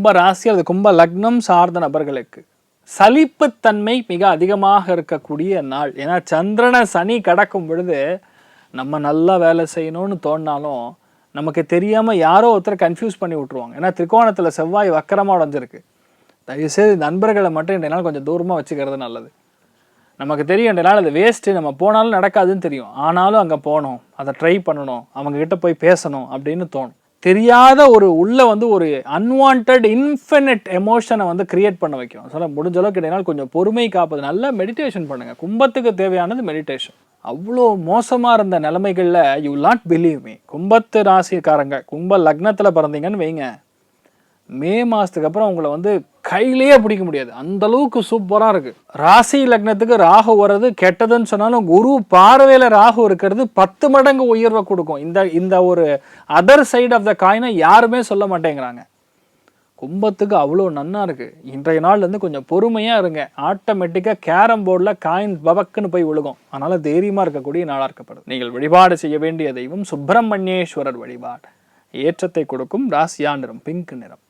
கும்ப ராசி அல்லது கும்ப லக்னம் சார்ந்த நபர்களுக்கு சலிப்புத்தன்மை மிக அதிகமாக இருக்கக்கூடிய நாள். ஏன்னா சந்திரனை சனி கடக்கும் பொழுது நம்ம நல்லா வேலை செய்யணும்னு தோணினாலும் நமக்கு தெரியாமல் யாரோ ஒருத்தர் கன்ஃபியூஸ் பண்ணி விட்ருவாங்க. ஏன்னா திரிகோணத்தில் செவ்வாய் வக்கரமாக உடஞ்சிருக்கு. தயவுசெய்து நண்பர்களை மட்டும் இன்றைய நாள் கொஞ்சம் தூரமாக வச்சுக்கிறது நல்லது. நமக்கு தெரியும் இன்றைய நாள் அது வேஸ்ட்டு, நம்ம போனாலும் நடக்காதுன்னு தெரியும், ஆனாலும் அங்கே போகணும், அதை ட்ரை பண்ணணும், அவங்கக்கிட்ட போய் பேசணும் அப்படின்னு தோணும். தெரியாத ஒரு உள்ள ஒரு அன்வான்ட் இன்ஃபினிட் எமோஷனை கிரியேட் பண்ண வைக்கும். சொல்ல முடிஞ்ச அளவுக்கு இடையினால் கொஞ்சம் பொறுமை காப்பது, நல்லா மெடிடேஷன் பண்ணுங்க. கும்பத்துக்கு தேவையானது மெடிடேஷன். அவ்வளோ மோசமாக இருந்த நிலைமைகளில் யூ நாட் பிலீவ் மீ, கும்பத்து ராசிக்காரங்க கும்ப லக்னத்தில் பிறந்தீங்கன்னு வைங்க, மே மாதத்துக்கு அப்புறம் உங்களை கையிலேயே பிடிக்க முடியாது, அந்த அளவுக்கு சூப்பராக இருக்கு. ராசி லக்னத்துக்கு ராகு வர்றது கெட்டதுன்னு சொன்னாலும் குரு பார்வையில் ராகு இருக்கிறது 10 மடங்கு உயர்வை கொடுக்கும். இந்த ஒரு அதர் சைடு ஆஃப் த காயினை யாருமே சொல்ல மாட்டேங்கிறாங்க. கும்பத்துக்கு அவ்வளோ நன்னா இருக்கு. இன்றைய நாள்லேருந்து கொஞ்சம் பொறுமையாக இருங்க. ஆட்டோமேட்டிக்காக கேரம் போர்டில் காயின் பபக்குன்னு போய் விழுகும். அதனால் தைரியமாக இருக்கக்கூடிய நாளாக இருக்கப்படுது. நீங்கள் வழிபாடு செய்ய வேண்டிய தெய்வம் சுப்பிரமணியேஸ்வரர் வழிபாடு. ஏற்றத்தை கொடுக்கும் ராசியா நிறம் பிங்க் நிறம்.